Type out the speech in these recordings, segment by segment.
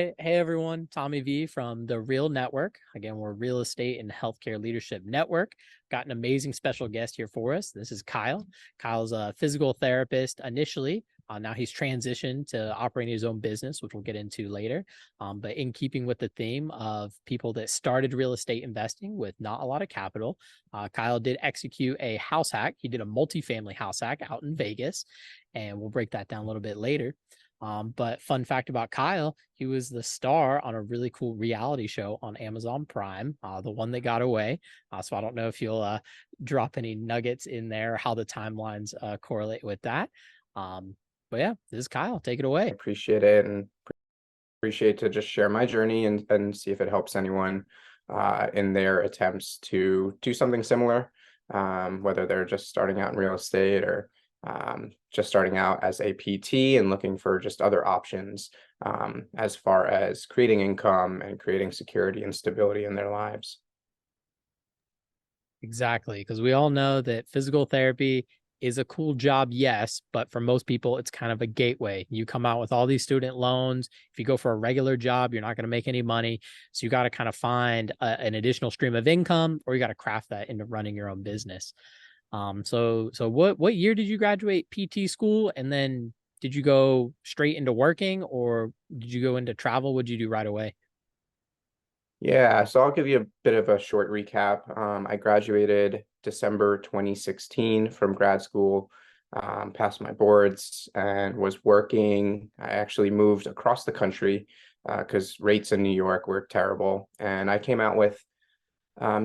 Hey everyone, Tommy V from the Real Network. Again, we're Real Estate and Healthcare Leadership Network. Got an amazing special guest here for us. This is Kyle. Kyle's a physical therapist initially. Now he's transitioned to operating his own business, which we'll get into later. But in keeping with the theme of people that started real estate investing with not a lot of capital, Kyle did execute a house hack. He did a multifamily house hack out in Vegas, and we'll break that down a little bit later. But fun fact about Kyle, he was the star on a really cool reality show on Amazon Prime, the one that got away. So I don't know if you'll drop any nuggets in there, how the timelines correlate with that. But yeah, this is Kyle. Take it away. Appreciate it, and appreciate to just share my journey and see if it helps anyone in their attempts to do something similar, whether they're just starting out in real estate or just starting out as a PT and looking for just other options as far as creating income and creating security and stability in their lives. Exactly, because we all know that physical therapy is a cool job, yes, but for most people, it's kind of a gateway. You come out with all these student loans. If you go for a regular job, you're not going to make any money. So you got to kind of find an additional stream of income, or you got to craft that into running your own business. So what year did you graduate PT school, and then did you go straight into working, or did you go into travel? What did you do right away? Yeah, so I'll give you a bit of a short recap. I graduated December 2016 from grad school, passed my boards, and was working. I actually moved across the country because rates in New York were terrible. And I came out with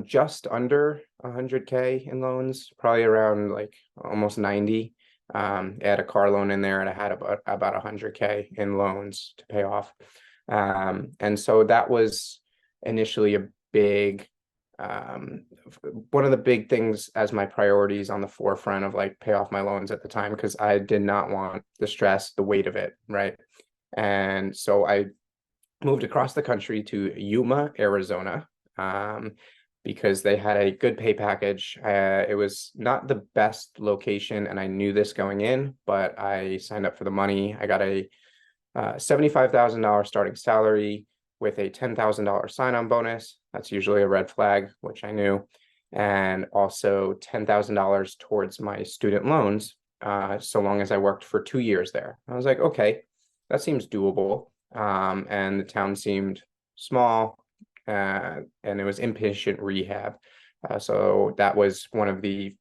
just under 100K in loans, probably around like almost 90. I had a car loan in there, and I had about 100K in loans to pay off. And so that was initially a big one of the big things as my priorities on the forefront of like pay off my loans at the time, because I did not want the stress, the weight of it, right? And so I moved across the country to Yuma, Arizona, because they had a good pay package. It was not the best location, and I knew this going in, but I signed up for the money. I got a $75,000 starting salary with a $10,000 sign-on bonus. That's usually a red flag, which I knew, and also $10,000 towards my student loans, so long as I worked for 2 years there. I was like, okay, that seems doable. And the town seemed small, and it was inpatient rehab. So that was one of the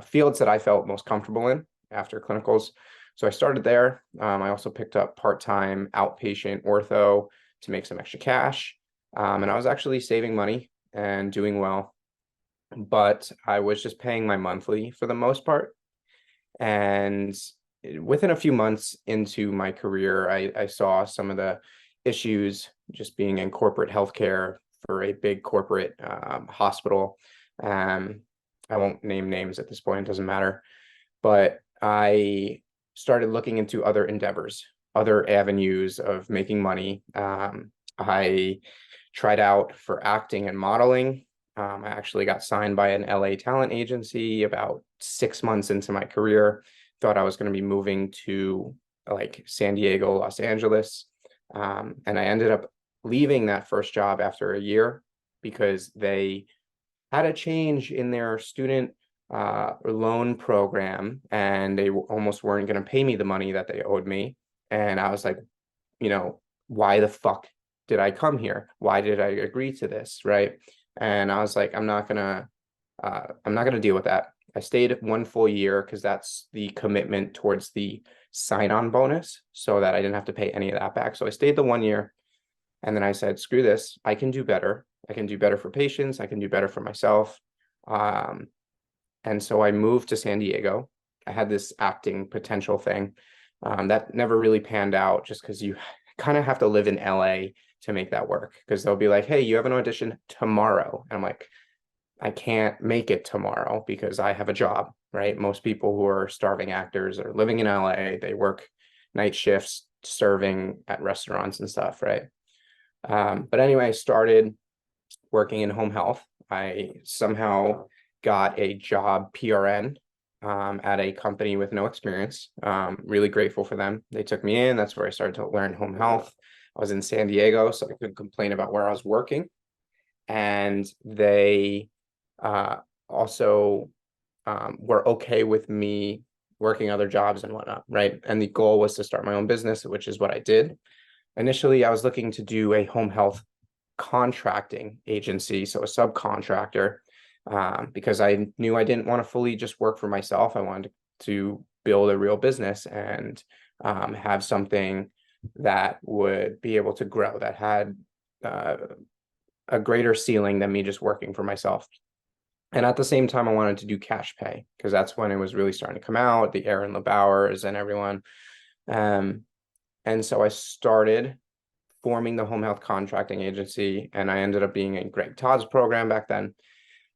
fields that I felt most comfortable in after clinicals. So I started there. I also picked up part-time outpatient ortho to make some extra cash. And I was actually saving money and doing well, but I was just paying my monthly for the most part. And within a few months into my career, I saw some of the issues just being in corporate healthcare for a big corporate hospital. I won't name names at this point, it doesn't matter. But I started looking into other endeavors, other avenues of making money. I tried out for acting and modeling. I actually got signed by an LA talent agency about 6 months into my career. Thought I was going to be moving to like San Diego, Los Angeles. And I ended up leaving that first job after a year because they had a change in their student loan program, and they almost weren't going to pay me the money that they owed me. And I was like, why the fuck did I come here? Why did I agree to this? Right. And I was like, I'm not gonna deal with that. I stayed 1 full year because that's the commitment towards the sign-on bonus, so that I didn't have to pay any of that back. So I stayed the 1 year, and then I said, screw this. I can do better. I can do better for patients. I can do better for myself. And so I moved to San Diego. I had this acting potential thing that never really panned out, just because you kind of have to live in LA to make that work. Because they'll be like, hey, you have an audition tomorrow. And I'm like, I can't make it tomorrow because I have a job, right? Most people who are starving actors are living in LA. They work night shifts serving at restaurants and stuff, right? But anyway, I started working in home health. I somehow got a job PRN at a company with no experience. Really grateful for them. They took me in. That's where I started to learn home health. I was in San Diego, so I couldn't complain about where I was working. And they uh, also were okay with me working other jobs and whatnot, right? And the goal was to start my own business, which is what I did. Initially, I was looking to do a home health contracting agency, so a subcontractor, because I knew I didn't want to fully just work for myself. I wanted to build a real business and have something that would be able to grow, that had uh, a greater ceiling than me just working for myself. And at the same time, I wanted to do cash pay because that's when it was really starting to come out, the Aaron LeBowers and everyone. Um, and so I started forming the home health contracting agency, and I ended up being in Greg Todd's program back then.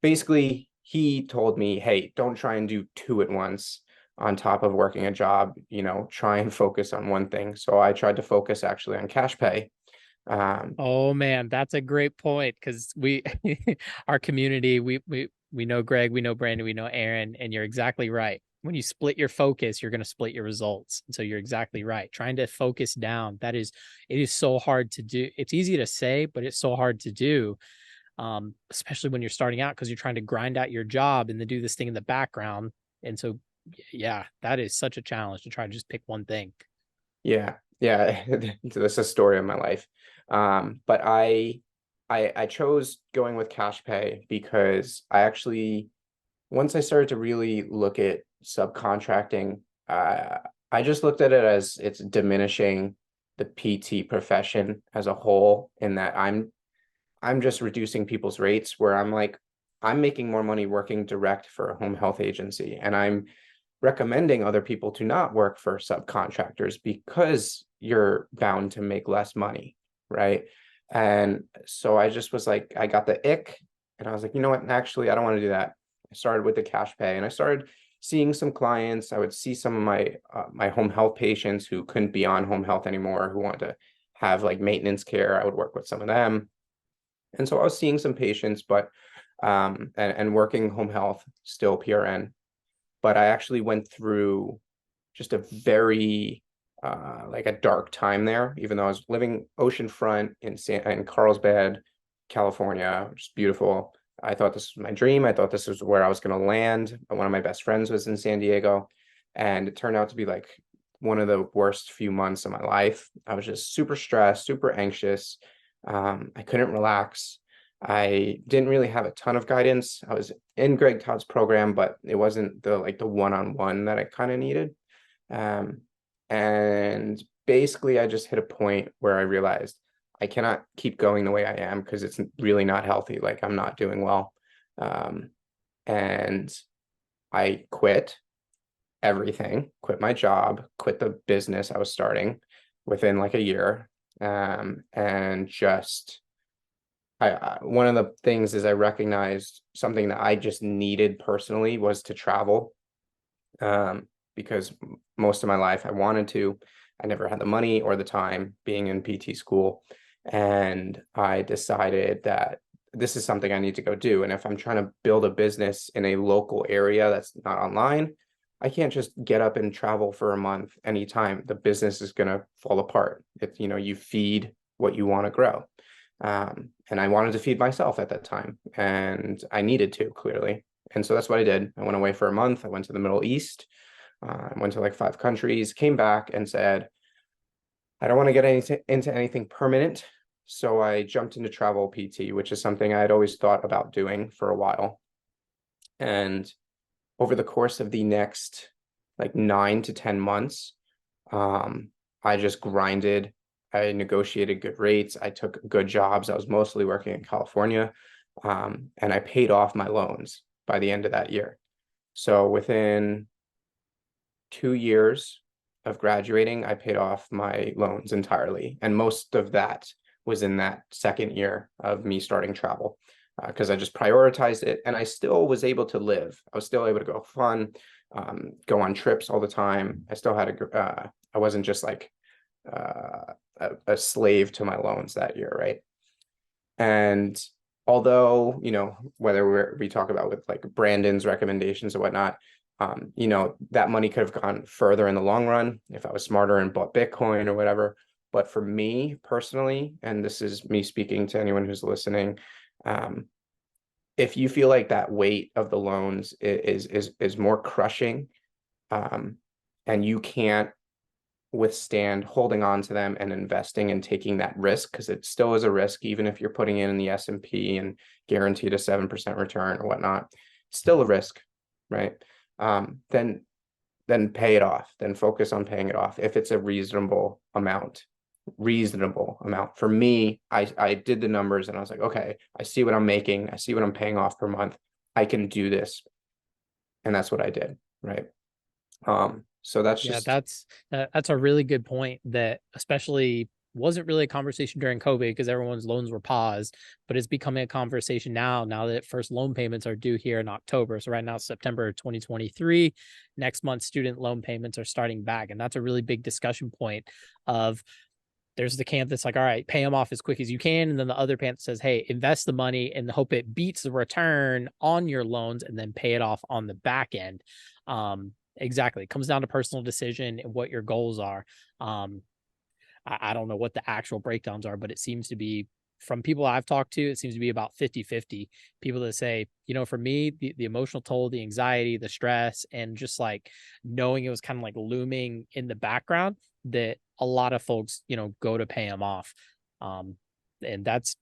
Basically, he told me, hey, don't try and do two at once on top of working a job, try and focus on one thing. So I tried to focus actually on cash pay. Oh man, that's a great point because we our community, we know Greg, we know Brandon, we know Aaron, and you're exactly right. When you split your focus, you're going to split your results. And so you're exactly right. Trying to focus down, it is so hard to do. It's easy to say, but it's so hard to do, especially when you're starting out because you're trying to grind out your job and then do this thing in the background. And so, yeah, that is such a challenge to try to just pick one thing. Yeah, yeah, this is a story of my life. But I chose going with cash pay because I actually, once I started to really look at subcontracting, I just looked at it as it's diminishing the PT profession as a whole, in that I'm just reducing people's rates, where I'm like, I'm making more money working direct for a home health agency, and I'm recommending other people to not work for subcontractors because you're bound to make less money, right? And so I just was like, I got the ick, and I was like, you know what? Actually, I don't want to do that. I started with the cash pay, and I started seeing some clients. I would see some of my home health patients who couldn't be on home health anymore, who wanted to have like maintenance care. I would work with some of them. And so I was seeing some patients, but and working home health, still PRN. But I actually went through just a very like a dark time there, even though I was living oceanfront in Carlsbad, California, which is beautiful. I thought this was my dream. I thought this was where I was going to land. One of my best friends was in San Diego, and it turned out to be like one of the worst few months of my life. I was just super stressed, super anxious. I couldn't relax. I didn't really have a ton of guidance. I was in Greg Todd's program, but it wasn't the one-on-one that I kind of needed. Um, and basically I just hit a point where I realized I cannot keep going the way I am because it's really not healthy. Like, I'm not doing well. Um, and I quit everything, quit my job, quit the business I was starting within like a year. And just one of the things is I recognized something that I just needed personally was to travel. Because most of my life I wanted to, I never had the money or the time being in PT school. And I decided that this is something I need to go do. And if I'm trying to build a business in a local area that's not online, I can't just get up and travel for a month anytime. The business is going to fall apart. If you feed what you want to grow. And I wanted to feed myself at that time, and I needed to, clearly. And so that's what I did. I went away for a month. I went to the Middle East. I went to like 5 countries, came back and said, I don't want to get into anything permanent. So I jumped into travel PT, which is something I had always thought about doing for a while. And over the course of the next like 9 to 10 months, I just grinded. I negotiated good rates. I took good jobs. I was mostly working in California. And I paid off my loans by the end of that year. So within 2 years of graduating, I paid off my loans entirely. And most of that was in that second year of me starting travel, because I just prioritized it, and I still was able to live. I was still able to go fun, go on trips all the time. I still had I wasn't just like a slave to my loans that year, right? And although, whether we talk about with like Brandon's recommendations or whatnot, that money could have gone further in the long run if I was smarter and bought Bitcoin or whatever. But for me personally, and this is me speaking to anyone who's listening, um, if you feel like that weight of the loans is more crushing, um, and you can't withstand holding on to them and investing and taking that risk, because it still is a risk, even if you're putting in the S&P and guaranteed a 7% return or whatnot, still a risk, right? Then pay it off. Then focus on paying it off if it's a reasonable amount. Reasonable amount. For me, I did the numbers and I was like, okay, I see what I'm making. I see what I'm paying off per month. I can do this. And that's what I did, right? So that's Yeah, just, that's a really good point that especially wasn't really a conversation during COVID because everyone's loans were paused, but it's becoming a conversation now that first loan payments are due here in October. So right now, September 2023, next month, student loan payments are starting back. And that's a really big discussion point of there's the camp that's like, all right, pay them off as quick as you can. And then the other camp says, hey, invest the money and hope it beats the return on your loans and then pay it off on the back end. Exactly. It comes down to personal decision and what your goals are. I don't know what the actual breakdowns are, but it seems to be from people I've talked to, it seems to be about 50-50. People that say, for me, the emotional toll, the anxiety, the stress, and just like knowing it was kind of like looming in the background that a lot of folks, go to pay them off. And that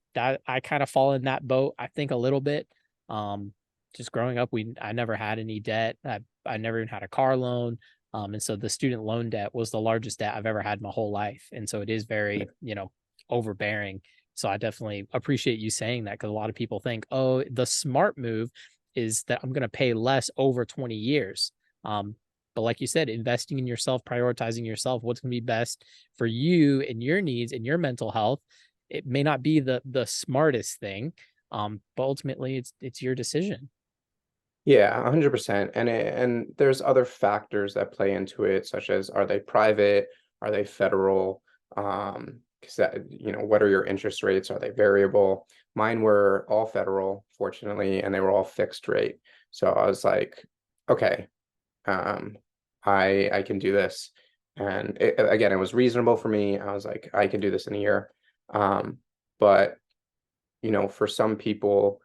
I kind of fall in that boat, I think a little bit. Just growing up, I never had any debt. I never even had a car loan. And so the student loan debt was the largest debt I've ever had my whole life. And so it is very, overbearing. So I definitely appreciate you saying that because a lot of people think, oh, the smart move is that I'm going to pay less over 20 years. But like you said, investing in yourself, prioritizing yourself, what's going to be best for you and your needs and your mental health. It may not be the smartest thing, but ultimately it's your decision. yeah, 100%. And there's other factors that play into it, such as, are they private? Are they federal? Because that, what are your interest rates? Are they variable? Mine were all federal, fortunately, and they were all fixed rate. So I was like, okay, um, I can do this. And again, it was reasonable for me. I was like, I can do this in a year. But for some people,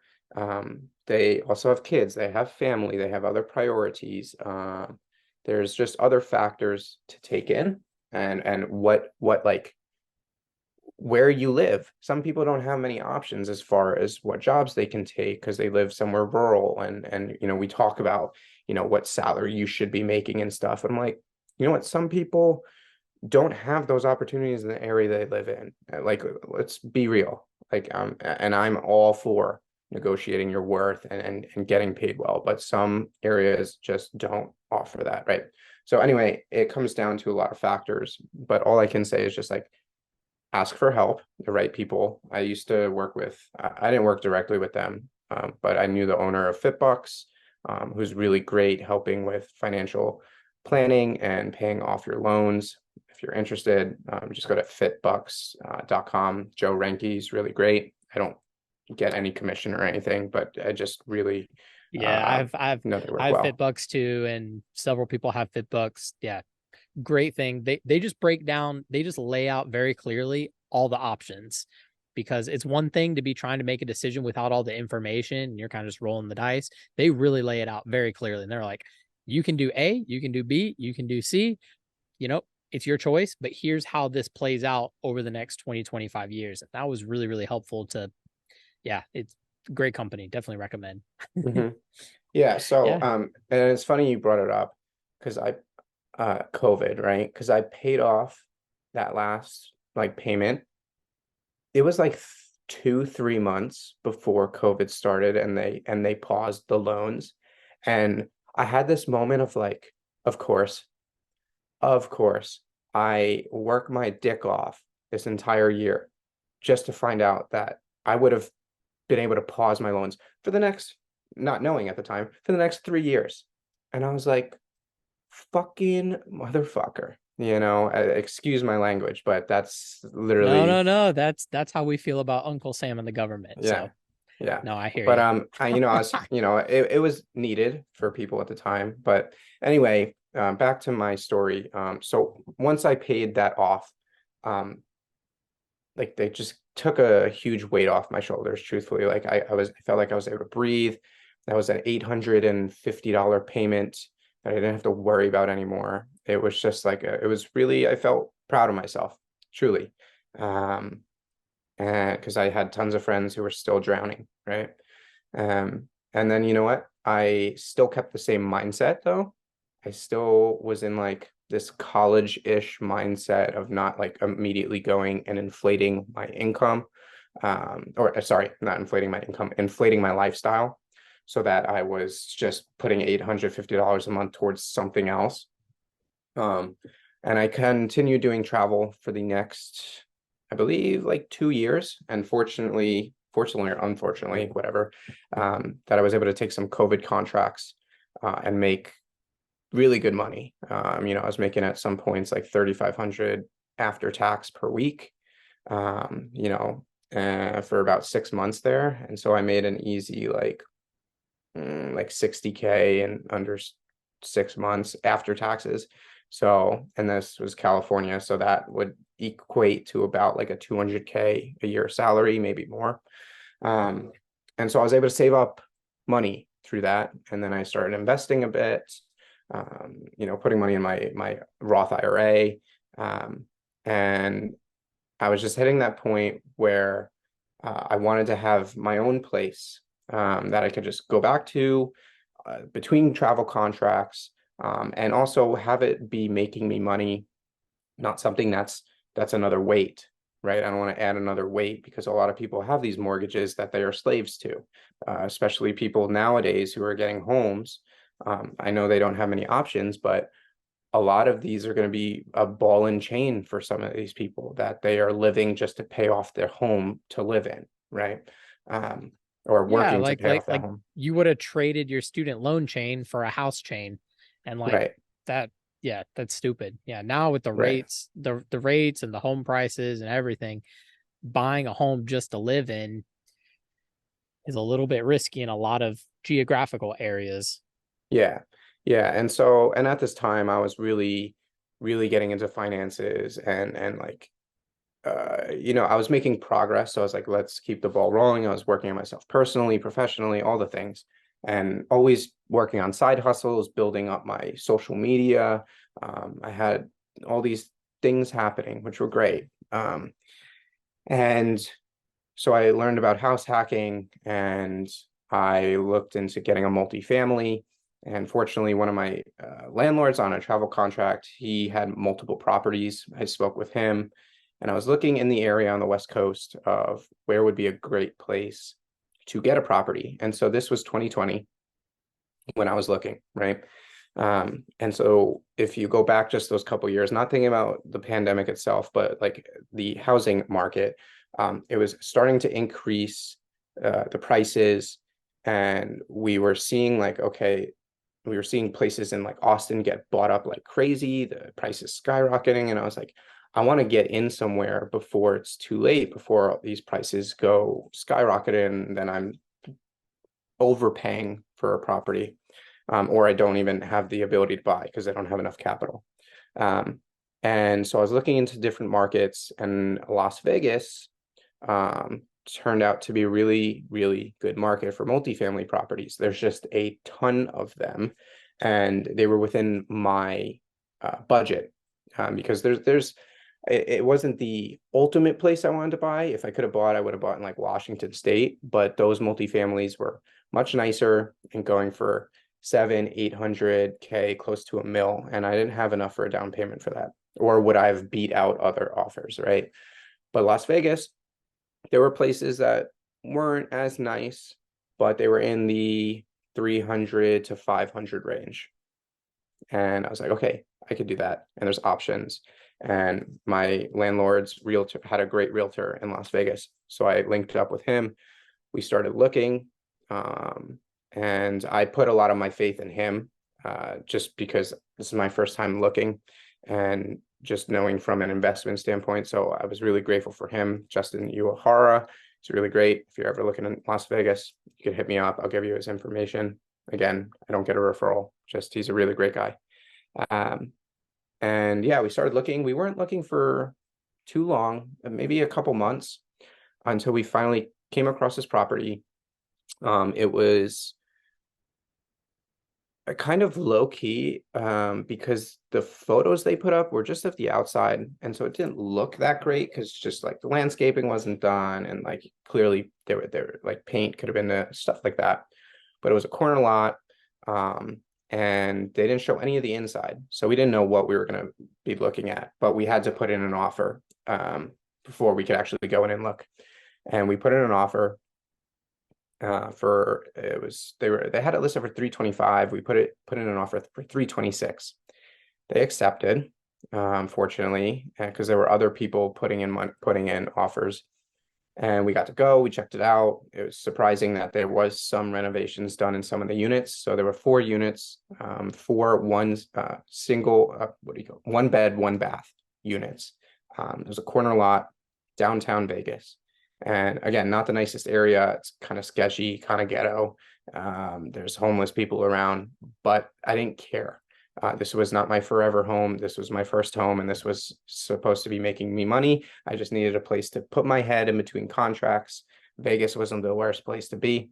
they also have kids, they have family, they have other priorities. There's just other factors to take in, and what like where you live. Some people don't have many options as far as what jobs they can take because they live somewhere rural, and we talk about what salary you should be making and stuff. I'm like, what, some people don't have those opportunities in the area they live in. Like, let's be real. Like, and I'm all for negotiating your worth and getting paid well, but some areas just don't offer that, right? So anyway, it comes down to a lot of factors, but all I can say is just like, ask for help, the right people. I used to work with, I didn't work directly with them, but I knew the owner of Fitbucks, who's really great helping with financial planning and paying off your loans. If you're interested, just go to fitbucks.com. Joe Renke's really great. I don't get any commission or anything, but I just really Yeah, know they work I've well. FitBucks too, and several people have FitBucks. Yeah, great thing. They just break down, they just lay out very clearly all the options because it's one thing to be trying to make a decision without all the information and you're kind of just rolling the dice. They really lay it out very clearly. And they're like, you can do A, you can do B, you can do C, it's your choice, but here's how this plays out over the next 20, 25 years. And that was really, really helpful to, yeah, it's great company. Definitely recommend. Mhm. Yeah. So, Yeah. and it's funny you brought it up because COVID, right? Because I paid off that last like payment. It was like 2, 3 months before COVID started, and they paused the loans. And I had this moment of like, of course, of course, I work my dick off this entire year just to find out that I would have been able to pause my loans for the next, not knowing at the time, for the next 3 years. And I was like, fucking motherfucker, excuse my language, but that's No, literally, no, no. That's how we feel about Uncle Sam and the government. yeah, So yeah. no, I hear But you. I was, it was needed for people at the time. But anyway, back to my story. So once I paid that off, um, like they just took a huge weight off my shoulders, truthfully. Like I felt like I was able to breathe. That was an $850 payment that I didn't have to worry about anymore. It was just like it was really, I felt proud of myself, truly. Um, and because I had tons of friends who were still drowning, right? And then you know what? I still kept the same mindset though. I still was in like this college-ish mindset of not like immediately going and inflating my income. Or sorry, not inflating my income, inflating my lifestyle so that I was just putting $850 a month towards something else. Um, and I continued doing travel for the next, I believe, like 2 years. And fortunately or unfortunately, whatever, that I was able to take some COVID contracts and make really good money. I was making at some points like 3,500 after tax per week, for about 6 months there. And so I made an easy like 60K in under 6 months after taxes. So, and this was California, so that would equate to about like a 200K a year salary, maybe more. Um, and so I was able to save up money through that. And then I started investing a bit, putting money in my Roth IRA. And I was just hitting that point where I wanted to have my own place that I could just go back to between travel contracts, and also have it be making me money, not something that's another weight, right? I don't want to add another weight because a lot of people have these mortgages that they are slaves to, especially people nowadays who are getting homes. I know they don't have many options, but a lot of these are going to be a ball and chain for some of these people that they are living just to pay off their home to live in, right? Um, or Yeah, working to pay off that like home. you would have traded your student loan chain for a house chain, and like Right, that, yeah, that's stupid. Yeah, now with the right. rates, the rates and the home prices and everything, buying a home just to live in is a little bit risky in a lot of geographical areas. Yeah. Yeah. And at this time I was really, really getting into finances and like I was making progress. So I was like, let's keep the ball rolling. I was working on myself personally, professionally, all the things, and always working on side hustles, building up my social media. I had all these things happening, which were great. And so I learned about house hacking and I looked into getting a multifamily. And fortunately, one of my landlords on a travel contract, he had multiple properties. I spoke with him and I was looking in the area on the West Coast of where would be a great place to get a property. And so this was 2020 when I was looking, right? And so if you go back just those couple years, not thinking about the pandemic itself, but like the housing market, it was starting to increase the prices, and we were seeing like, okay, we were seeing places in like Austin get bought up like crazy, the price is skyrocketing, and I was like, I want to get in somewhere before it's too late, before these prices go skyrocketing, and then I'm overpaying for a property, or I don't even have the ability to buy because I don't have enough capital. Um, and so I was looking into different markets, and Las Vegas turned out to be a really, really good market for multifamily properties. There's just a ton of them, and they were within my budget, because it wasn't the ultimate place I wanted to buy. If I could have bought, I would have bought in like Washington State, but those multifamilies were much nicer and going for 700-800K, close to a mil, and I didn't have enough for a down payment for that, or would I have beat out other offers, right? But Las Vegas, there were places that weren't as nice, but they were in the 300 to 500 range. And I was like, okay, I could do that. And there's options. And my landlord's realtor had a great realtor in Las Vegas. So I linked up with him. We started looking. Um, and I put a lot of my faith in him, just because this is my first time looking and just knowing from an investment standpoint. So I was really grateful for him. Justin Uehara, it's really great. If you're ever looking in Las Vegas, you can hit me up. I'll give you his information. Again, I don't get a referral, just he's a really great guy. And yeah, we started looking. We weren't looking for too long, maybe a couple months, until we finally came across this property. It was a kind of low key, because the photos they put up were just of the outside, and so it didn't look that great because just like the landscaping wasn't done, and like clearly there like paint could have been stuff like that. But it was a corner lot, and they didn't show any of the inside, so we didn't know what we were going to be looking at. But we had to put in an offer before we could actually go in and look, and we put in an offer. For it was they had it listed for 325. We put in an offer for 326. They accepted, fortunately, because there were other people putting in offers, and we got to go. We checked it out. It was surprising that there was some renovations done in some of the units. So there were 4 units, single, one bed, one bath units. It was a corner lot, downtown Vegas. And again, not the nicest area. It's kind of sketchy, kind of ghetto. There's homeless people around, but I didn't care. This was not my forever home. This was my first home, and this was supposed to be making me money. I just needed a place to put my head in between contracts. Vegas wasn't the worst place to be,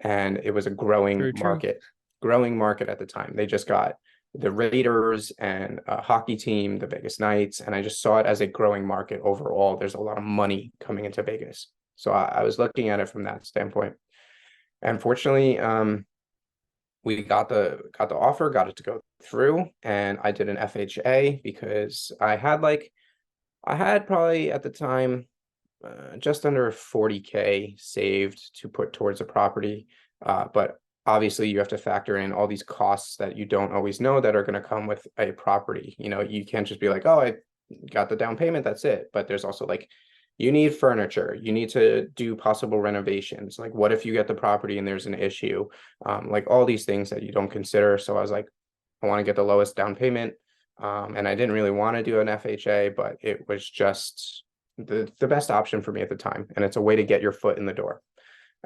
and it was a True, true. growing market at the time. They just got the Raiders and a hockey team, the Vegas Knights, and I just saw it as a growing market overall. There's a lot of money coming into Vegas. So I was looking at it from that standpoint. And fortunately, we got the offer, got it to go through, and I did an FHA because I had probably at the time just under 40K saved to put towards a property. But obviously you have to factor in all these costs that you don't always know that are going to come with a property. You know, you can't just be like, oh, I got the down payment, that's it. But there's also like, you need furniture, you need to do possible renovations. Like, what if you get the property and there's an issue? Like all these things that you don't consider. So I was like, I want to get the lowest down payment. And I didn't really want to do an FHA, but it was just the best option for me at the time. And it's a way to get your foot in the door.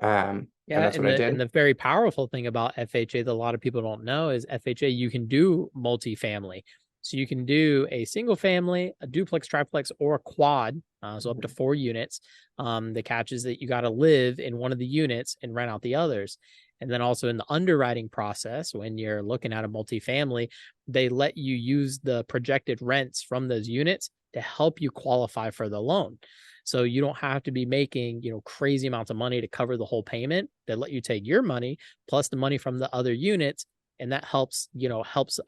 And Yeah, that's and what I the did. very powerful thing about FHA that a lot of people don't know is FHA, you can do multifamily. So you can do a single family, a duplex, triplex, or a quad, so up to 4 units. The catch is that you got to live in one of the units and rent out the others. And then also in the underwriting process, when you're looking at a multifamily, they let you use the projected rents from those units to help you qualify for the loan. So you don't have to be making, crazy amounts of money to cover the whole payment. They let you take your money plus the money from the other units, and that helps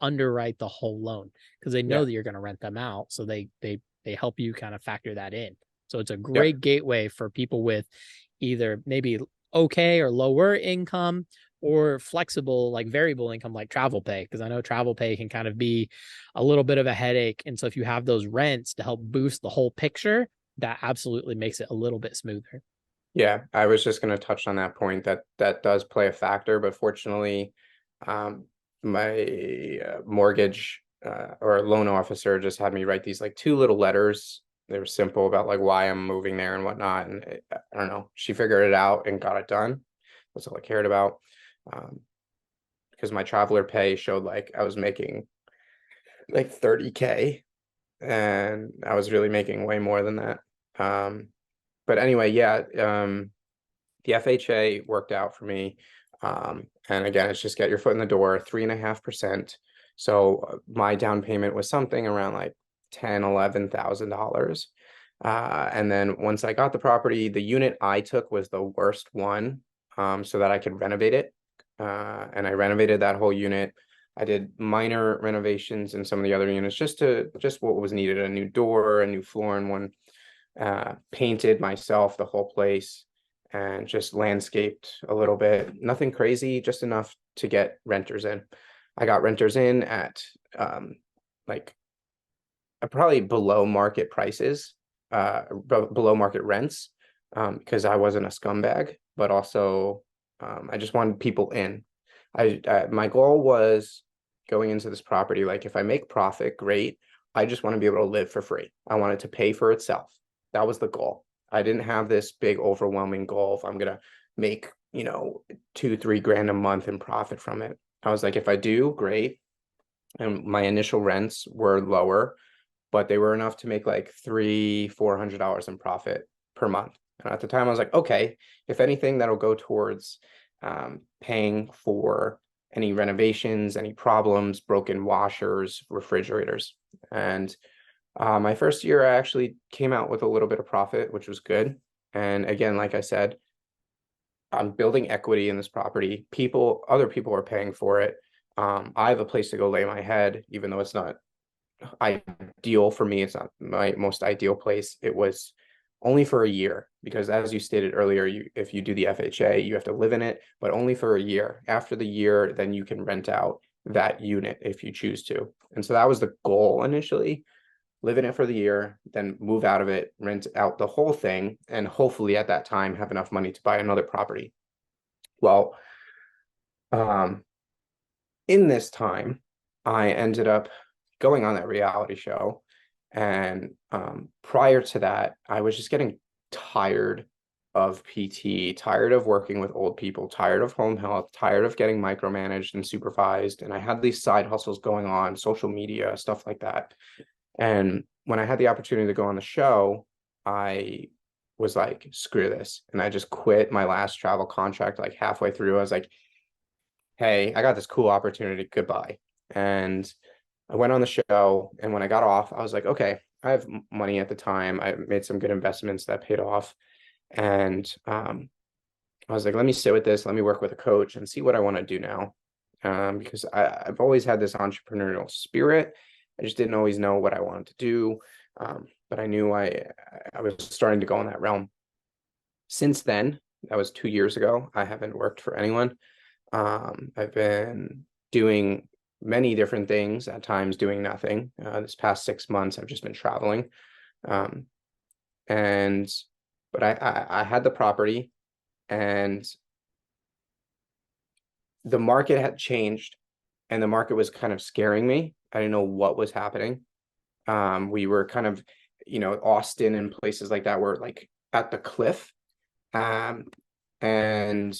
underwrite the whole loan because they know Yeah. that you're going to rent them out. So they help you kind of factor that in. So it's a Yep. great gateway for people with either maybe okay or lower income or flexible, like variable income, like travel pay. Because I know travel pay can kind of be a little bit of a headache. And so if you have those rents to help boost the whole picture, that absolutely makes it a little bit smoother. Yeah. I was just going to touch on that point that does play a factor, but fortunately, my mortgage or loan officer just had me write these like 2 little letters. They were simple about like why I'm moving there and whatnot. And I don't know, she figured it out and got it done. That's all I cared about. Because my traveler pay showed like I was making like 30K, and I was really making way more than that. But anyway, yeah, the FHA worked out for me. And again, it's just get your foot in the door, 3.5%. So my down payment was something around like $10,000, $11,000. And then once I got the property, the unit I took was the worst one, so that I could renovate it. And I renovated that whole unit. I did minor renovations in some of the other units, just what was needed, a new door, a new floor in one, painted myself the whole place, and just landscaped a little bit. Nothing crazy, just enough to get renters in. I got renters in at like probably below market prices, below market rents, because I wasn't a scumbag, but also I just wanted people in. My goal was going into this property, like if I make profit, great. I just want to be able to live for free. I want it to pay for itself. That was the goal. I didn't have this big overwhelming goal if I'm gonna make, 2, 3 grand a month in profit from it. I was like, if I do, great. And my initial rents were lower. but they were enough to make like $300-400 in profit per month. And at the time I was like, okay, if anything, that'll go towards paying for any renovations, any problems, broken washers, refrigerators. And my first year, I actually came out with a little bit of profit, which was good. And again, like I said, I'm building equity in this property. Other people are paying for it. I have a place to go lay my head, even though it's not ideal for me. It's not my most ideal place. It was only for a year because, as you stated earlier, if you do the FHA, you have to live in it, but only for a year. After the year, then you can rent out that unit if you choose to. And so that was the goal initially: live in it for the year, then move out of it, rent out the whole thing, and hopefully at that time have enough money to buy another property. Well, um, in this time, I ended up going on that reality show. And prior to that, I was just getting tired of PT, tired of working with old people, tired of home health, tired of getting micromanaged and supervised. And I had these side hustles going on, social media, stuff like that. And when I had the opportunity to go on the show, I was like, screw this. And I just quit my last travel contract like halfway through. I was like, hey, I got this cool opportunity. Goodbye. And I went on the show. And when I got off, I was like, okay, I have money at the time. I made some good investments that paid off. And I was like, let me sit with this. Let me work with a coach and see what I want to do now. Because I've always had this entrepreneurial spirit. I just didn't always know what I wanted to do. But I knew I was starting to go in that realm. Since then, that was 2 years ago, I haven't worked for anyone. I've been doing many different things, at times doing nothing. This past 6 months, I've just been traveling. Um, and but I had the property, and the market had changed, and the market was kind of scaring me. I didn't know what was happening. We were kind of, Austin and places like that were like at the cliff. Um, and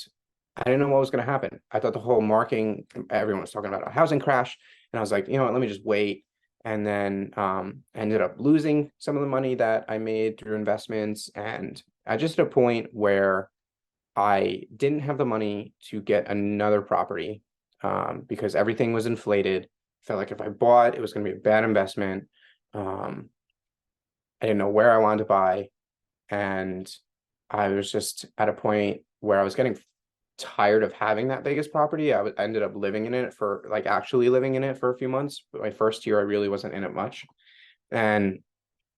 I didn't know what was going to happen. I thought the whole marketing, everyone was talking about a housing crash. And I was like, you know what, let me just wait. And then I ended up losing some of the money that I made through investments. And I just at a point where I didn't have the money to get another property because everything was inflated. Felt like if I bought, it was going to be a bad investment. I didn't know where I wanted to buy. And I was just at a point where I was getting tired of having that biggest property. I ended up living in it for like actually living in it for a few months. But my first year, I really wasn't in it much. And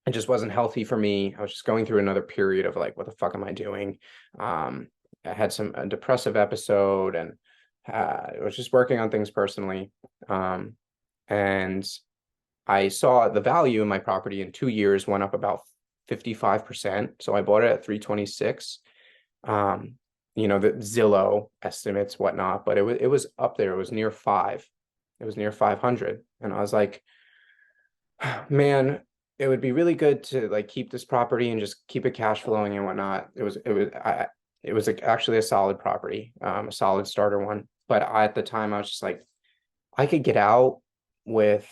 it just wasn't healthy for me. I was just going through another period of like, what the fuck am I doing? I had a depressive episode, and I was just working on things personally. And I saw the value in my property in 2 years went up about 55%. So I bought it at 326. The Zillow estimates, whatnot, but it was up there. It was near five. It was near 500. And I was like, man, it would be really good to like keep this property and just keep it cash flowing and whatnot. It was like actually a solid property, a solid starter one. But at the time I was just like, I could get out with,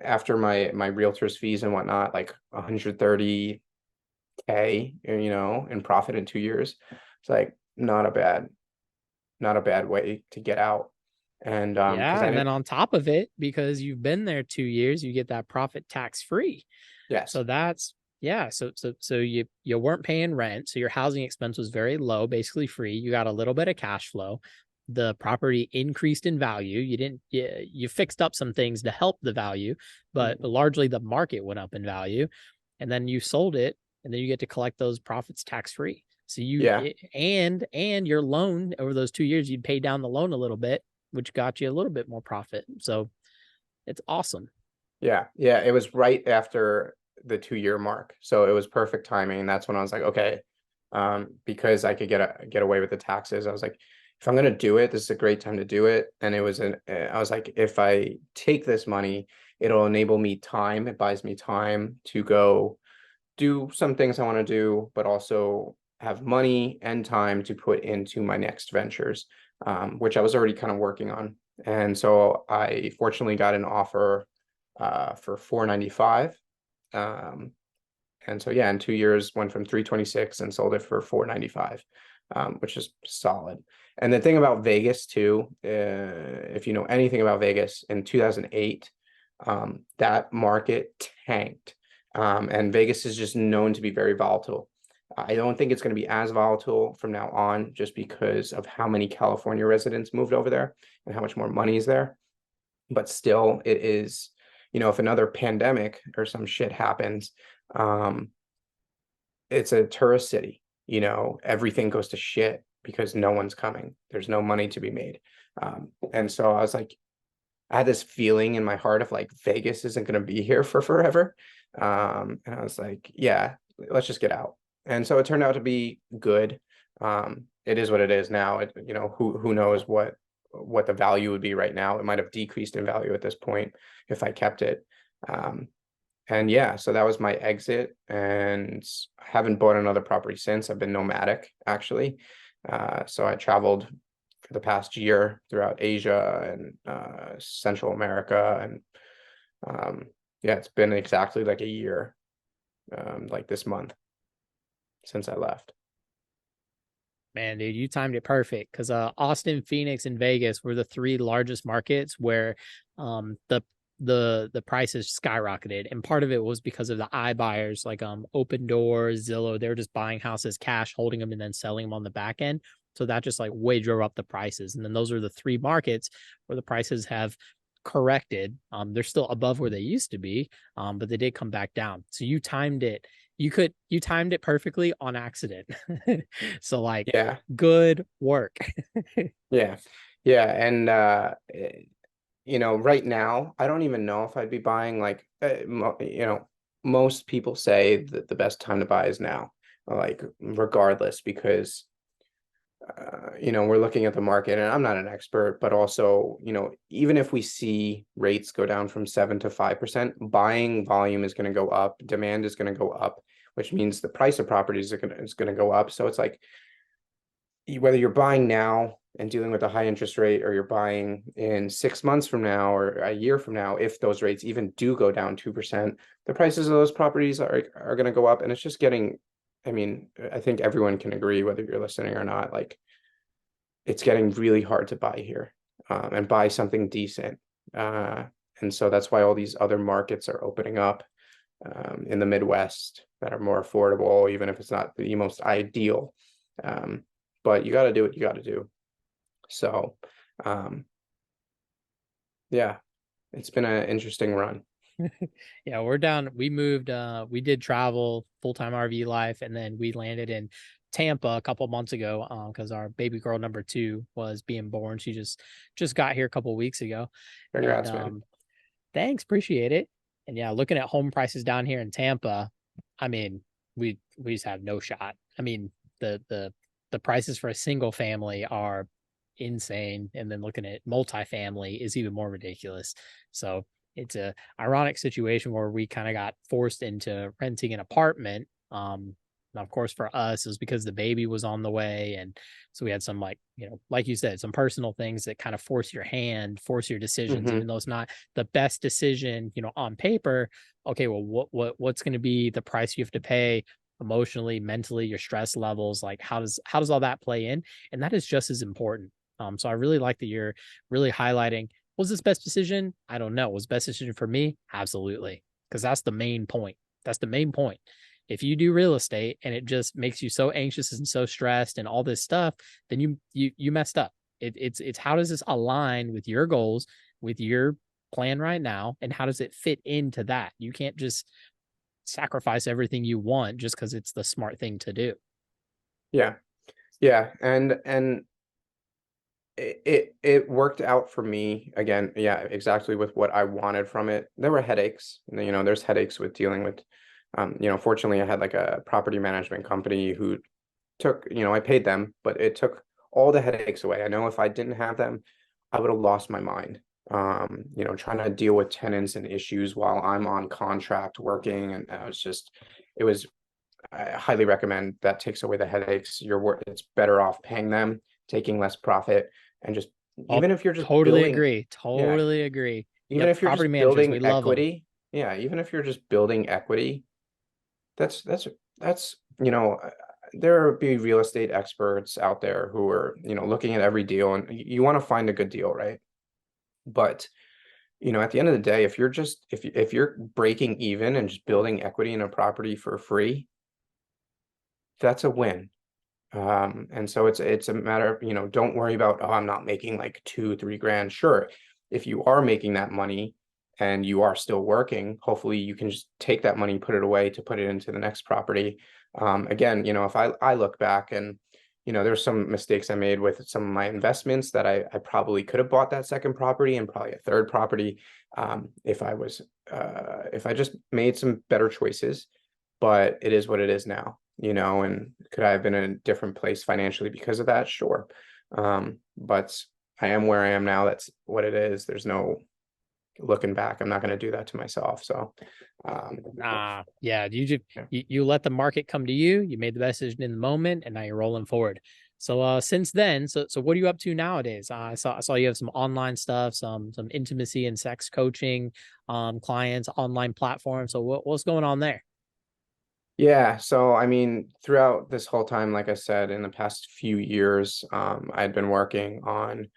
after my realtor's fees and whatnot, like 130K, in profit in 2 years. It's like not a bad way to get out. And Yeah, because I and then didn't, on top of it, because you've been there 2 years, you get that profit tax free. yes, So that's yeah. So you weren't paying rent, so your housing expense was very low, basically free. You got a little bit of cash flow. The property increased in value. You fixed up some things to help the value, but largely the market went up in value. And then you sold it, and then you get to collect those profits tax free. So yeah, and your loan over those 2 years, you'd pay down the loan a little bit, which got you a little bit more profit. So it's awesome. yeah. It was right after the 2 year mark, so it was perfect timing. And that's when I was like, okay, because I could get away with the taxes. I was like, if I'm gonna do it, this is a great time to do it. And I was like, if I take this money, it'll enable me time. It buys me time to go do some things I want to do, but also have money and time to put into my next ventures, which I was already kind of working on. And so I fortunately got an offer for 495. And so yeah, in 2 years went from 326 and sold it for 495, which is solid. And the thing about Vegas too, if you know anything about Vegas, in 2008, that market tanked. And Vegas is just known to be very volatile. I don't think it's going to be as volatile from now on, just because of how many California residents moved over there and how much more money is there. But still, it is, if another pandemic or some shit happens, um, it's a tourist city. Everything goes to shit because no one's coming. There's no money to be made. And so I was like, I had this feeling in my heart of like Vegas isn't going to be here for forever. And I was like, yeah, let's just get out. And so it turned out to be good. It is what it is now. Who knows what the value would be right now. It might have decreased in value at this point if I kept it. And yeah, so that was my exit, and I haven't bought another property since. I've been nomadic actually. So I traveled for the past year throughout Asia and Central America, and yeah, it's been exactly like a year, like this month, since I left. Man, dude, you timed it perfect because Austin, Phoenix, and Vegas were the three largest markets where the prices skyrocketed, and part of it was because of the iBuyers like Open Doors, Zillow. They're just buying houses cash, holding them, and then selling them on the back end. So that just like way drove up the prices. And then those are the three markets where the prices have corrected. They're still above where they used to be, but they did come back down. So you timed it. You timed it perfectly on accident. So like, Yeah, good work. yeah, yeah, and right now, I don't even know if I'd be buying, like, most people say that the best time to buy is now, like, regardless, because, we're looking at the market, and I'm not an expert, but also, even if we see rates go down from 7 to 5%, buying volume is going to go up, demand is going to go up, which means the price of properties is going to go up. So it's like, whether you're buying now and dealing with a high interest rate, or you're buying in 6 months from now or a year from now, if those rates even do go down 2%, the prices of those properties are going to go up. And it's just getting, I mean, I think everyone can agree, whether you're listening or not, like, it's getting really hard to buy here, and buy something decent. And so that's why all these other markets are opening up, in the Midwest, that are more affordable, even if it's not the most ideal. But you got to do what you got to do. So, yeah, it's been an interesting run. Yeah, we're down. We moved, we did travel full-time RV life, and then we landed in Tampa a couple months ago, because our baby girl number two was being born. She just got here a couple weeks ago. And Congrats, man. thanks, appreciate it. And yeah, looking at home prices down here in Tampa, I mean, we just have no shot. I mean, the prices for a single family are insane, and then looking at multifamily is even more ridiculous. So it's a ironic situation where we kind of got forced into renting an apartment. And of course, for us, it was because the baby was on the way, and so we had some, like, like you said, some personal things that kind of force your hand, force your decisions, Hmm. even though it's not the best decision, on paper. Okay, well, what's going to be the price you have to pay emotionally, mentally, your stress levels? Like, how does all that play in? And that is just as important. So I really like that you're really highlighting, was this best decision? I don't know. Was best decision for me? Absolutely. Because that's the main point. That's the main point. If you do real estate and it just makes you so anxious and so stressed and all this stuff, then you messed up. It's how does this align with your goals, with your plan right now, and how does it fit into that? You can't just sacrifice everything you want just because it's the smart thing to do. Yeah, yeah, and it worked out for me again. Yeah, exactly with what I wanted from it. There were headaches, there's headaches with dealing with, fortunately I had like a property management company who took, I paid them, but it took all the headaches away. I know if I didn't have them, I would have lost my mind. Trying to deal with tenants and issues while I'm on contract working, and it was, I highly recommend that. Takes away the headaches. It's better off paying them, taking less profit, and just, Oh, even if you're just totally building, agree. yeah, Totally agree. even Yep. if you're Property just managers, we building love them. equity, yeah, even if you're just building equity, that's there will be real estate experts out there who are, looking at every deal, and you want to find a good deal, right? But at the end of the day, if you're breaking even and just building equity in a property for free, that's a win. And so it's a matter of, don't worry about, oh, I'm not making like 2, 3 grand. Sure, if you are making that money and you are still working, hopefully you can just take that money, put it away to put it into the next property. Again, if I look back and there's some mistakes I made with some of my investments that I probably could have bought that second property and probably a third property, if I just made some better choices. But it is what it is now, and could I have been in a different place financially because of that? Sure. But I am where I am now. That's what it is. There's no looking back. I'm not going to do that to myself. So, Yeah, you just yeah. you let the market come to you. You made the best decision in the moment, and now you're rolling forward. So since then, so what are you up to nowadays? I saw you have some online stuff, some intimacy and sex coaching, clients, online platforms. So what's going on there? Yeah, so I mean, throughout this whole time, like I said, in the past few years, I'd been working on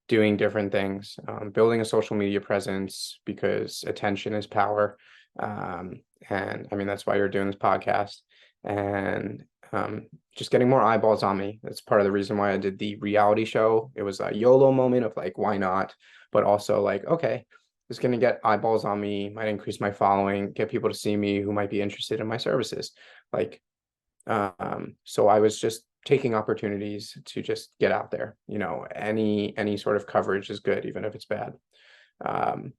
doing different things, building a social media presence because attention is power. Um, and I mean, that's why you're doing this podcast, and just getting more eyeballs on me. That's part of the reason why I did the reality show. It was a YOLO moment of like, why not? But also like, okay, it's going to get eyeballs on me, might increase my following, get people to see me who might be interested in my services. Like, so I was just taking opportunities to just get out there. Any sort of coverage is good, even if it's bad. Um,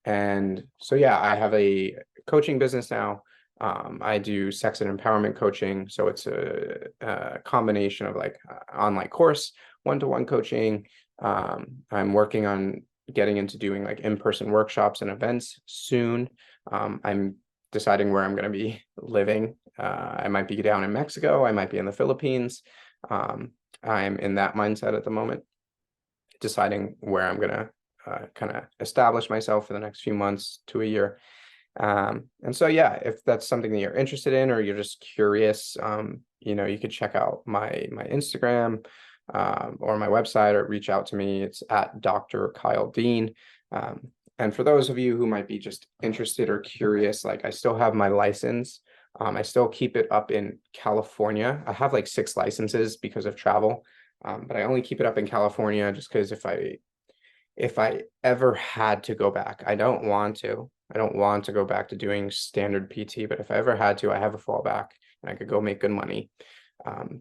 and so yeah, I have a coaching business now. I do sex and empowerment coaching, so it's a combination of like online course, one-to-one coaching. I'm working on getting into doing like in-person workshops and events soon. I'm deciding where I'm going to be living. I might be down in Mexico. I might be in the Philippines. I'm in that mindset at the moment, deciding where I'm going to kind of establish myself for the next few months to a year. And so, yeah, if that's something that you're interested in or you're just curious, you could check out my Instagram or my website or reach out to me. It's at Dr. Kyle Dean. And for those of you who might be just interested or curious, like I still have my license. I still keep it up in California. I have like 6 licenses because of travel, but I only keep it up in California just because if I ever had to go back, I don't want to. I don't want to go back to doing standard PT, but if I ever had to, I have a fallback and I could go make good money.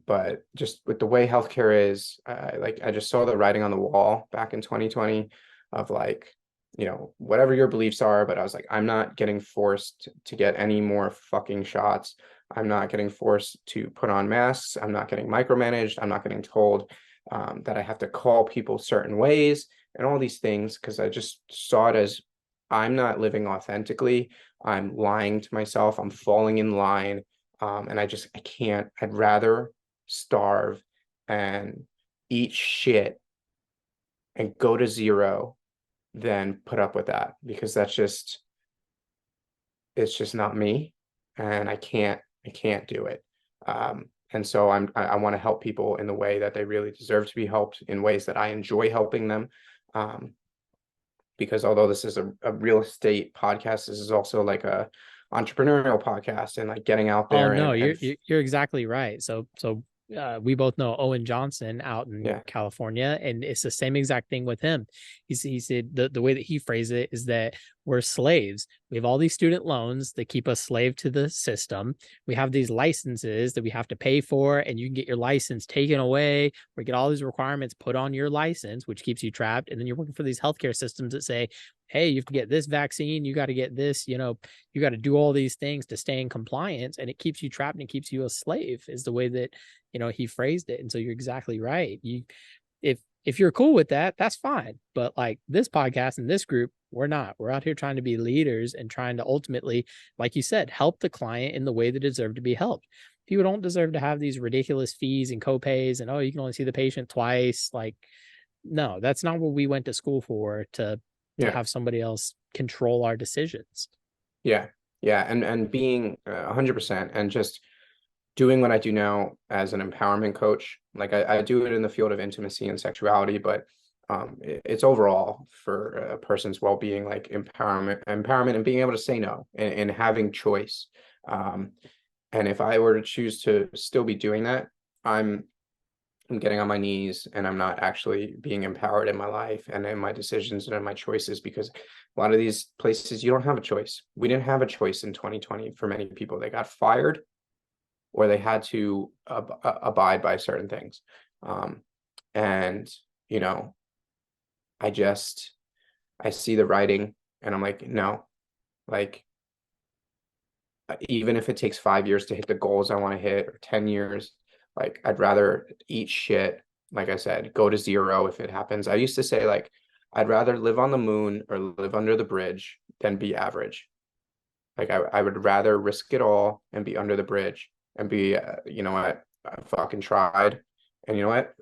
But just with the way healthcare is, I just saw the writing on the wall back in 2020 of like, whatever your beliefs are, but I was like, I'm not getting forced to get any more fucking shots. I'm not getting forced to put on masks. I'm not getting micromanaged. I'm not getting told that I have to call people certain ways and all these things because I just saw it as I'm not living authentically. I'm lying to myself. I'm falling in line. And I can't. I'd rather starve and eat shit and go to zero than put up with that because it's just not me. And I can't do it. And so I want to help people in the way that they really deserve to be helped, in ways that I enjoy helping them. Um, because although this is a real estate podcast, this is also like a entrepreneurial podcast and like getting out Oh there no, and you're exactly right. So we both know Owen Johnson out in yeah, California, and it's the same exact thing with him. He said the way that he phrased it is that we're slaves. We have all these student loans that keep us slave to the system. We have these licenses that we have to pay for, and you can get your license taken away or get all these requirements put on your license, which keeps you trapped. And then you're working for these healthcare systems that say, hey, you have to get this vaccine, you got to get this, you got to do all these things to stay in compliance, and it keeps you trapped and it keeps you a slave, is the way that he phrased it. And so you're exactly right. If you're cool with that, that's fine. But like this podcast and this group, we're not. We're out here trying to be leaders and trying to ultimately, like you said, help the client in the way they deserve to be helped. People don't deserve to have these ridiculous fees and copays and, oh, you can only see the patient twice. Like, no, that's not what we went to school for, to to Yeah. have somebody else control our decisions. Yeah. Yeah. And being 100% and just doing what I do now as an empowerment coach. Like I do it in the field of intimacy and sexuality, but it's overall for a person's well-being, like empowerment and being able to say no and having choice. Um, and if I were to choose to still be doing that, I'm I'm getting on my knees and I'm not actually being empowered in my life and in my decisions and in my choices, because a lot of these places you don't have a choice. We didn't have a choice in 2020 for many people. They got fired or they had to abide by certain things. Um, and you know, I just I see the writing and I'm like, no, like even if it takes 5 years to hit the goals I want to hit or 10 years, like I'd rather eat shit, like I said, go to zero if it happens. I used to say like I'd rather live on the moon or live under the bridge than be average. Like I would rather risk it all and be under the bridge and be, you know what, I fucking tried. And you know what,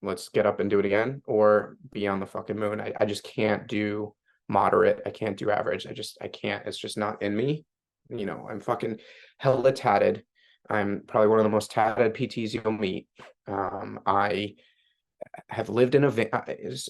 let's get up and do it again, or be on the fucking moon. I just can't do moderate. I can't do average. I can't. It's just not in me. You know, I'm fucking hella tatted. I'm probably one of the most tatted PTs you'll meet. I have lived in a van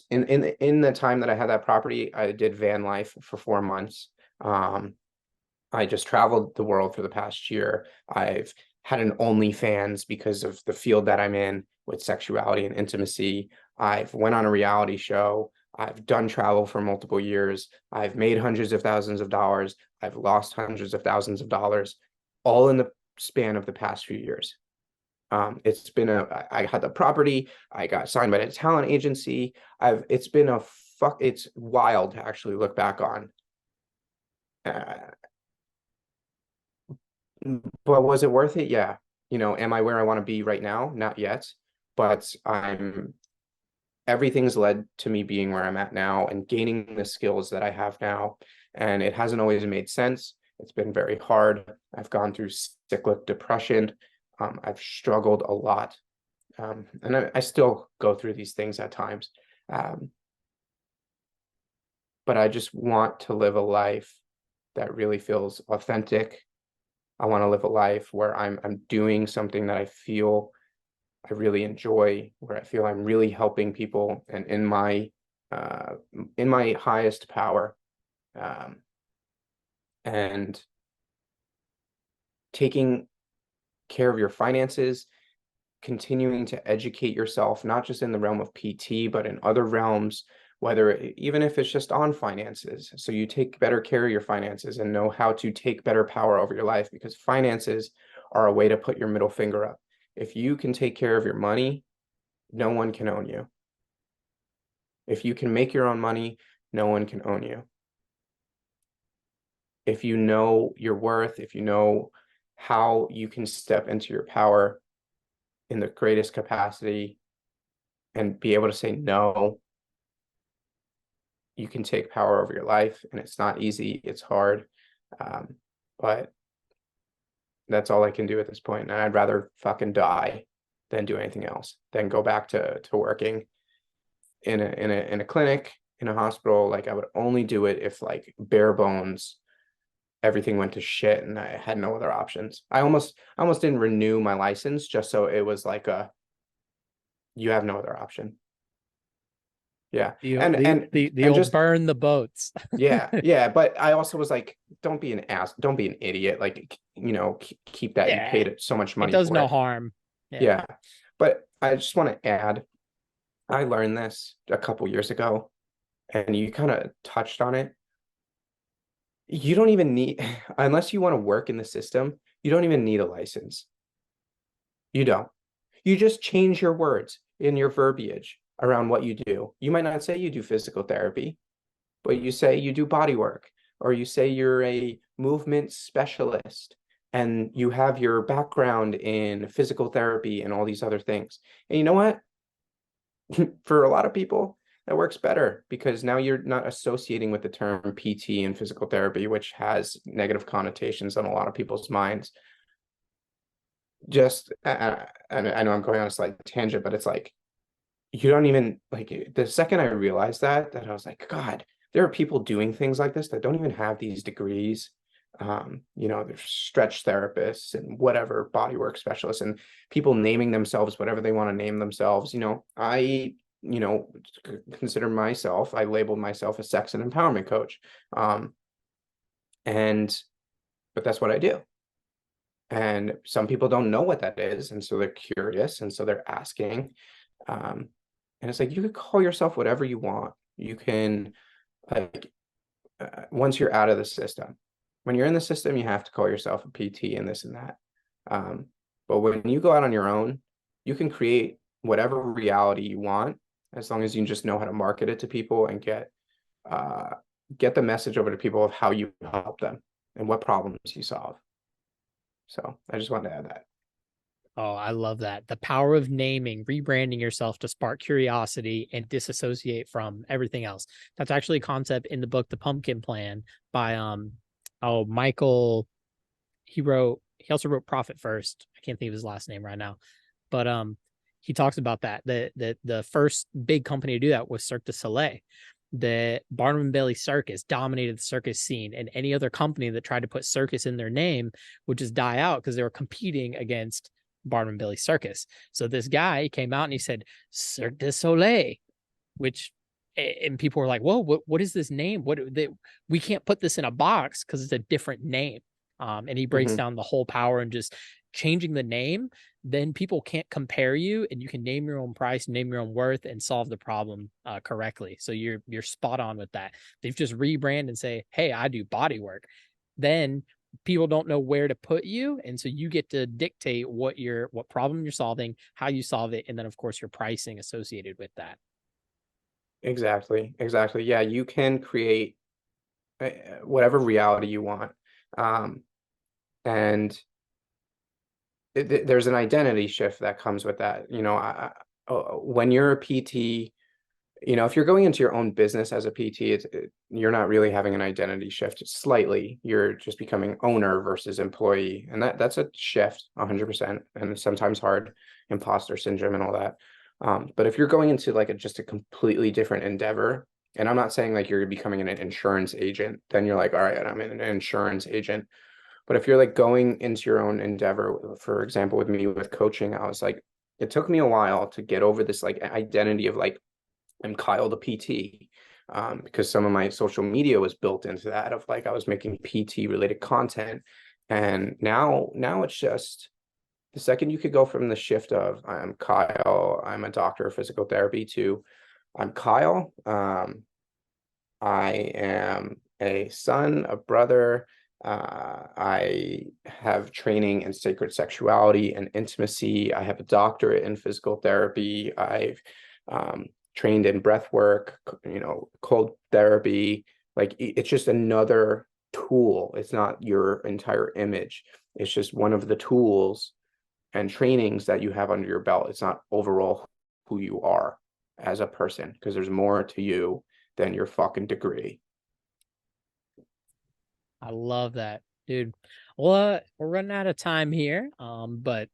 in the time that I had that property, I did van life for 4 months. I just traveled the world for the past year. I've had an OnlyFans because of the field that I'm in with sexuality and intimacy. I've went on a reality show. I've done travel for multiple years. I've made hundreds of thousands of dollars. I've lost hundreds of thousands of dollars, all in the span of the past few years. It's been I had the property. I got signed by a talent agency. It's been a fuck. It's wild to actually look back on. Uh, But was it worth it? Yeah. You know, am I where I want to be right now? Not yet. But everything's led to me being where I'm at now and gaining the skills that I have now. And it hasn't always made sense. It's been very hard. I've gone through cyclic depression. I've struggled a lot. And I still go through these things at times. Um, but I just want to live a life that really feels authentic. I want to live a life where I'm doing something that I feel I really enjoy, where I feel I'm really helping people and uh in my highest power. Um, and taking care of your finances, continuing to educate yourself, not just in the realm of PT, but in other realms, even if it's just on finances. So you take better care of your finances and know how to take better power over your life, because finances are a way to put your middle finger up. If you can take care of your money, no one can own you. If you can make your own money, no one can own you. If you know your worth, if you know how you can step into your power in the greatest capacity and be able to say no, you can take power over your life. And it's not easy, it's hard. Um, but that's all I can do at this point. And I'd rather fucking die than do anything else, than go back to working in a clinic, in a hospital. Like I would only do it if like bare bones everything went to shit and I had no other options. I almost didn't renew my license just so it was like you have no other option. Yeah. The And old just burn the boats. yeah, yeah, but I also was like, don't be an idiot. Like, keep that. You Yeah, paid so much it money does for no it. harm. Yeah. Yeah. But I just want to add, I learned this a couple years ago and you kind of touched on it. You don't even need, unless you want to work in the system, you don't even need a license. You don't. You just change your words in your verbiage around what you do. You might not say you do physical therapy, but you say you do body work, or you say you're a movement specialist and you have your background in physical therapy and all these other things. And you know what? For a lot of people, that works better because now you're not associating with the term PT and physical therapy, which has negative connotations on a lot of people's minds. Just, I know I'm going on a slight tangent, but it's like, you don't even like the second I realized that I was like, God, there are people doing things like this that don't even have these degrees. There's stretch therapists and whatever bodywork specialists and people naming themselves whatever they want to name themselves. I consider myself, I labeled myself a sex and empowerment coach. And but that's what I do. And some people don't know what that is, and so they're curious, and so they're asking. And it's like you could call yourself whatever you want. You can, like, once you're out of the system. When you're in the system, you have to call yourself a PT and this and that. But when you go out on your own, you can create whatever reality you want, as long as you just know how to market it to people and get the message over to people of how you help them and what problems you solve. So I just wanted to add that. Oh, I love that. The power of naming, rebranding yourself to spark curiosity and disassociate from everything else. That's actually a concept in the book, The Pumpkin Plan by Michael. He also wrote Profit First. I can't think of his last name right now. But he talks about that. The first big company to do that was Cirque du Soleil. The Barnum and Bailey Circus dominated the circus scene, and any other company that tried to put circus in their name would just die out because they were competing against Barnum and Bailey Circus. So this guy came out and he said Cirque du Soleil, which, and people were like, "Whoa, what is this name? We can't put this in a box because it's a different name." And he breaks Mhm. down the whole power and just changing the name. Then people can't compare you, and you can name your own price, name your own worth, and solve the problem correctly. So you're spot on with that. They've just rebrand and say, "Hey, I do body work." Then people don't know where to put you, and so you get to dictate what problem you're solving, how you solve it, and then of course your pricing associated with that. Exactly. Exactly. Yeah, you can create whatever reality you want. Um, and there's an identity shift that comes with that. When you're a PT, if you're going into your own business as a PT, you're not really having an identity shift. It's slightly, you're just becoming owner versus employee, and that's a shift, 100%, and sometimes hard, imposter syndrome and all that. But if you're going into like just a completely different endeavor, and I'm not saying like you're becoming an insurance agent, then you're like, all right, I'm an insurance agent. But if you're like going into your own endeavor, for example, with me with coaching, I was like, it took me a while to get over this like identity of like, I'm Kyle the PT. Because some of my social media was built into that of like I was making PT related content. And now it's just the second you could go from the shift of I'm Kyle, I'm a doctor of physical therapy, to I'm Kyle. I am a son, a brother. I have training in sacred sexuality and intimacy. I have a doctorate in physical therapy. I've trained in breath work, cold therapy. Like it's just another tool. It's not your entire image. It's just one of the tools and trainings that you have under your belt. It's not overall who you are as a person, because there's more to you than your fucking degree. I love that, dude. Well, we're running out of time here. But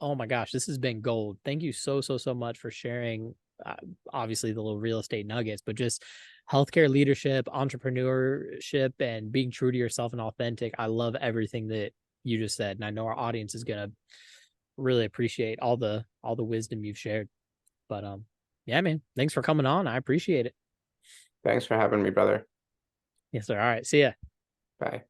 oh my gosh, this has been gold. Thank you so much for sharing. Uh, Obviously, the little real estate nuggets, but just healthcare leadership, entrepreneurship, and being true to yourself and authentic. I love everything that you just said, and I know our audience is gonna really appreciate all the wisdom you've shared. But yeah, man, thanks for coming on. I appreciate it. Thanks for having me, brother. Yes, sir. All right, see ya. Bye.